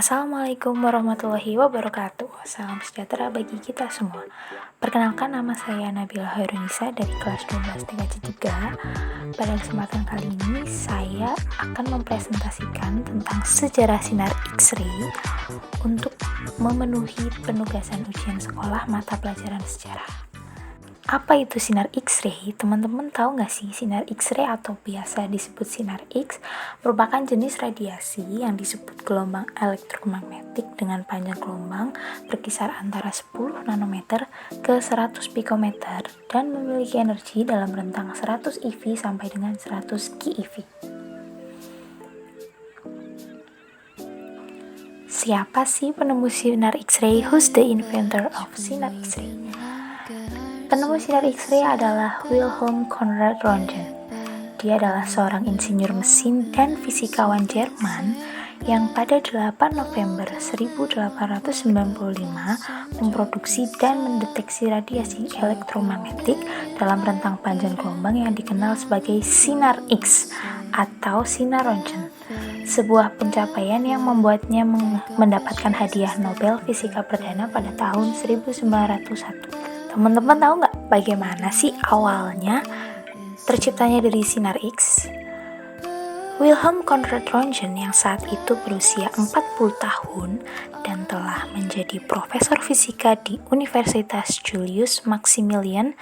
Assalamualaikum warahmatullahi wabarakatuh. Salam sejahtera bagi kita semua. Perkenalkan, nama saya Nabila Hairunisa dari kelas 12 TKJ 3. Pada kesempatan kali ini saya akan mempresentasikan tentang sejarah sinar X-ray untuk memenuhi penugasan ujian sekolah mata pelajaran sejarah. Apa itu sinar X-ray? Teman-teman tahu nggak sih, sinar X-ray atau biasa disebut sinar X merupakan jenis radiasi yang disebut gelombang elektromagnetik dengan panjang gelombang berkisar antara 10 nanometer ke 100 pikometer dan memiliki energi dalam rentang 100 eV sampai dengan 100 keV. Siapa sih penemu sinar X-ray? Who's the inventor of sinar X-ray? Penemu sinar X-ray adalah Wilhelm Conrad Röntgen. Dia adalah seorang insinyur mesin dan fisikawan Jerman yang pada 8 November 1895 memproduksi dan mendeteksi radiasi elektromagnetik dalam rentang panjang gelombang yang dikenal sebagai sinar X atau sinar Röntgen. Sebuah pencapaian yang membuatnya mendapatkan hadiah Nobel Fisika Perdana pada tahun 1901. Teman-teman tahu nggak bagaimana sih awalnya terciptanya dari sinar X? Wilhelm Conrad Röntgen yang saat itu berusia 40 tahun dan telah menjadi profesor fisika di Universitas Julius Maximilian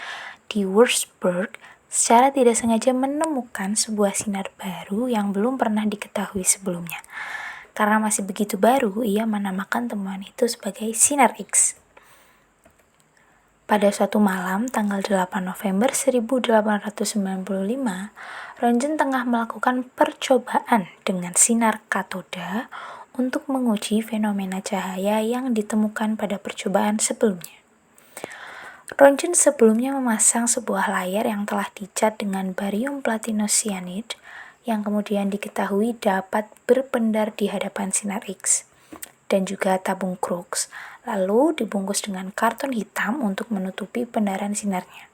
di Würzburg, secara tidak sengaja menemukan sebuah sinar baru yang belum pernah diketahui sebelumnya. Karena masih begitu baru, ia menamakan temuan itu sebagai sinar X. Pada suatu malam, tanggal 8 November 1895, Röntgen tengah melakukan percobaan dengan sinar katoda untuk menguji fenomena cahaya yang ditemukan pada percobaan sebelumnya. Röntgen sebelumnya memasang sebuah layar yang telah dicat dengan barium platinum cyanide yang kemudian diketahui dapat berpendar di hadapan sinar X, dan juga tabung Crookes, lalu dibungkus dengan karton hitam untuk menutupi pendaran sinarnya.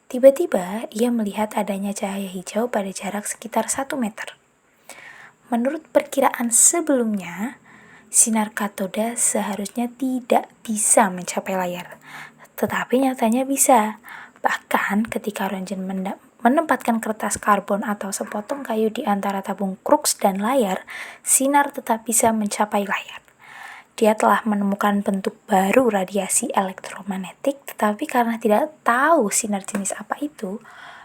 Tiba-tiba, ia melihat adanya cahaya hijau pada jarak sekitar 1 meter. Menurut perkiraan sebelumnya, sinar katoda seharusnya tidak bisa mencapai layar, tetapi nyatanya bisa. Bahkan ketika Röntgen menempatkan kertas karbon atau sepotong kayu di antara tabung Crookes dan layar, sinar tetap bisa mencapai layar. Dia telah menemukan bentuk baru radiasi elektromagnetik, tetapi karena tidak tahu sinar jenis apa itu,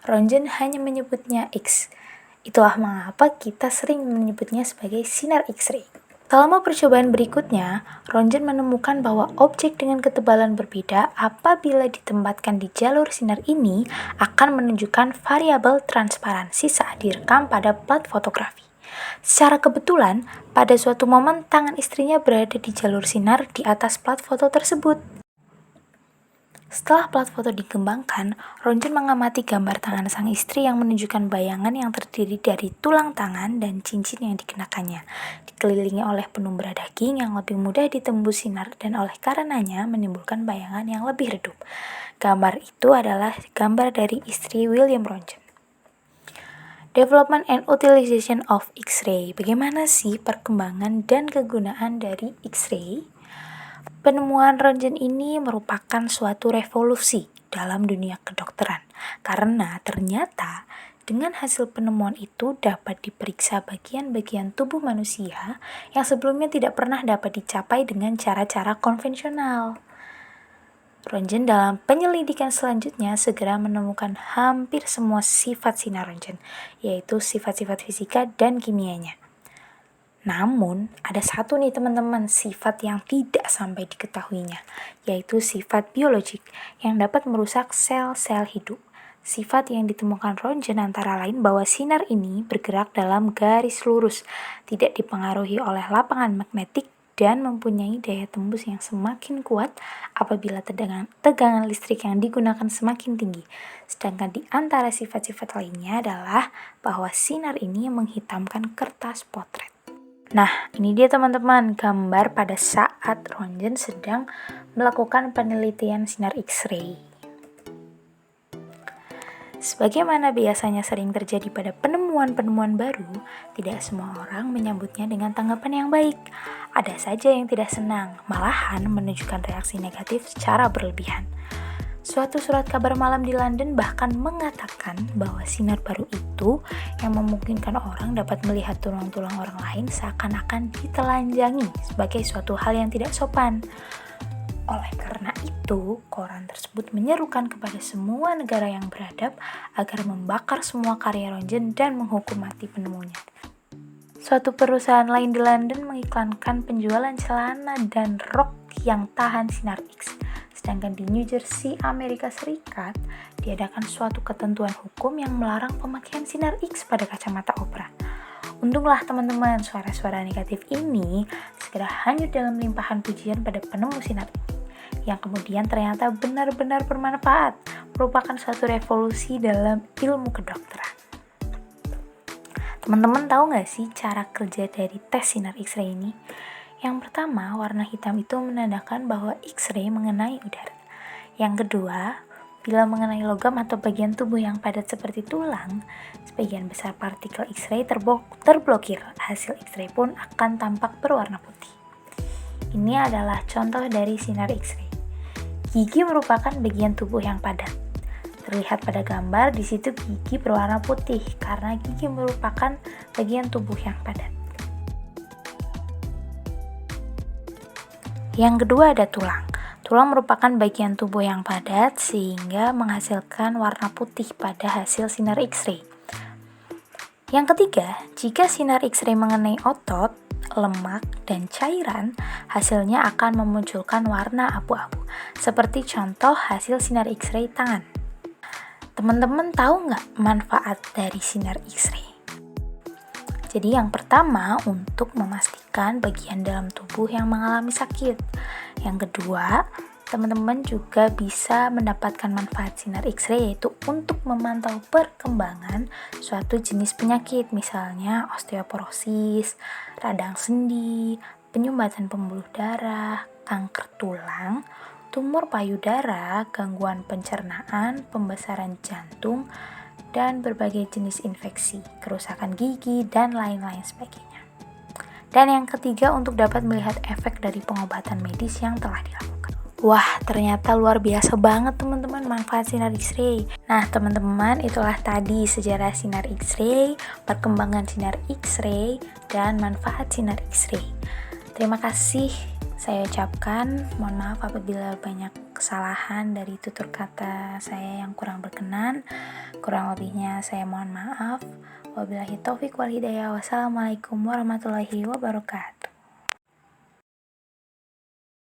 Röntgen hanya menyebutnya X. Itulah mengapa kita sering menyebutnya sebagai sinar X-ray. Selama percobaan berikutnya, Röntgen menemukan bahwa objek dengan ketebalan berbeda apabila ditempatkan di jalur sinar ini akan menunjukkan variabel transparansi saat direkam pada plat fotografi. Secara kebetulan, pada suatu momen tangan istrinya berada di jalur sinar di atas plat foto tersebut. Setelah plat foto dikembangkan, Röntgen mengamati gambar tangan sang istri yang menunjukkan bayangan yang terdiri dari tulang tangan dan cincin yang dikenakannya, dikelilingi oleh penumbra daging yang lebih mudah ditembus sinar dan oleh karenanya menimbulkan bayangan yang lebih redup. Gambar itu adalah gambar dari istri William Röntgen. Development and Utilization of X-ray. Bagaimana sih perkembangan dan kegunaan dari X-ray? Penemuan Röntgen ini merupakan suatu revolusi dalam dunia kedokteran, karena ternyata dengan hasil penemuan itu dapat diperiksa bagian-bagian tubuh manusia yang sebelumnya tidak pernah dapat dicapai dengan cara-cara konvensional. Röntgen dalam penyelidikan selanjutnya segera menemukan hampir semua sifat sinar Röntgen, yaitu sifat-sifat fisika dan kimianya. Namun, ada satu nih teman-teman, sifat yang tidak sampai diketahuinya, yaitu sifat biologik yang dapat merusak sel-sel hidup. Sifat yang ditemukan Röntgen antara lain bahwa sinar ini bergerak dalam garis lurus, tidak dipengaruhi oleh lapangan magnetik, dan mempunyai daya tembus yang semakin kuat apabila tegangan listrik yang digunakan semakin tinggi. Sedangkan di antara sifat-sifat lainnya adalah bahwa sinar ini menghitamkan kertas potret. Nah, ini dia teman-teman gambar pada saat Röntgen sedang melakukan penelitian sinar X-ray. Sebagaimana biasanya sering terjadi pada penemuan-penemuan baru, tidak semua orang menyambutnya dengan tanggapan yang baik. Ada saja yang tidak senang, malahan menunjukkan reaksi negatif secara berlebihan. Suatu surat kabar malam di London bahkan mengatakan bahwa sinar baru itu yang memungkinkan orang dapat melihat tulang-tulang orang lain seakan-akan ditelanjangi sebagai suatu hal yang tidak sopan. Oleh karena itu, koran tersebut menyerukan kepada semua negara yang beradab agar membakar semua karya Roentgen dan menghukum mati penemunya. Suatu perusahaan lain di London mengiklankan penjualan celana dan rok yang tahan sinar X. Sedangkan di New Jersey, Amerika Serikat, diadakan suatu ketentuan hukum yang melarang pemakaian sinar X pada kacamata opera. Untunglah teman-teman, suara-suara negatif ini segera hanyut dalam limpahan pujian pada penemu sinar ini, yang kemudian ternyata benar-benar bermanfaat, merupakan suatu revolusi dalam ilmu kedokteran. Teman-teman tahu nggak sih cara kerja dari tes sinar X-ray ini? Yang pertama, warna hitam itu menandakan bahwa X-ray mengenai udara. Yang kedua, bila mengenai logam atau bagian tubuh yang padat seperti tulang, sebagian besar partikel X-ray terblokir. Hasil X-ray pun akan tampak berwarna putih. Ini adalah contoh dari sinar X-ray. Gigi merupakan bagian tubuh yang padat. Terlihat pada gambar, di situ gigi berwarna putih karena gigi merupakan bagian tubuh yang padat. Yang kedua ada tulang. Tulang merupakan bagian tubuh yang padat sehingga menghasilkan warna putih pada hasil sinar X-ray. Yang ketiga, jika sinar X-ray mengenai otot, lemak, dan cairan, hasilnya akan memunculkan warna abu-abu, seperti contoh hasil sinar X-ray tangan. Teman-teman tahu nggak manfaat dari sinar X-ray? Jadi yang pertama, untuk memastikan bagian dalam tubuh yang mengalami sakit. Yang kedua, teman-teman juga bisa mendapatkan manfaat sinar X-ray, yaitu untuk memantau perkembangan suatu jenis penyakit, misalnya osteoporosis, radang sendi, penyumbatan pembuluh darah, kanker tulang, tumor payudara, gangguan pencernaan, pembesaran jantung, dan berbagai jenis infeksi, kerusakan gigi, dan lain-lain sebagainya. Dan yang ketiga, untuk dapat melihat efek dari pengobatan medis yang telah dilakukan. Wah, ternyata luar biasa banget teman-teman manfaat sinar X-ray. Nah teman-teman, itulah tadi sejarah sinar X-ray, perkembangan sinar X-ray, dan manfaat sinar X-ray. Terima kasih saya ucapkan, mohon maaf apabila banyak kesalahan dari tutur kata saya yang kurang berkenan. Kurang lebihnya saya mohon maaf. Wabillahi taufiq wal hidayah. Wassalamualaikum warahmatullahi wabarakatuh.